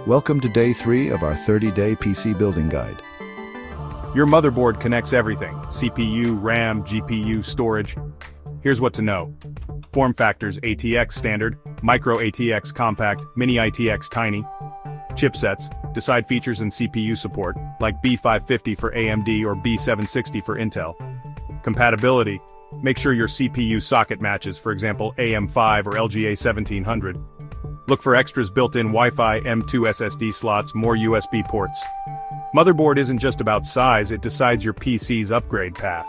Welcome to day 3 of our 30-day PC building guide. Your motherboard connects everything: CPU, RAM, GPU, storage. Here's what to know. Form factors: ATX standard, micro ATX compact, mini ITX tiny. Chipsets: decide features and CPU support, like B550 for AMD or B760 for Intel. Compatibility: make sure your CPU socket matches, for example AM5 or LGA 1700. Look for extras: built-in Wi-Fi, M.2 SSD slots, more USB ports. Motherboard isn't just about size, it decides your PC's upgrade path.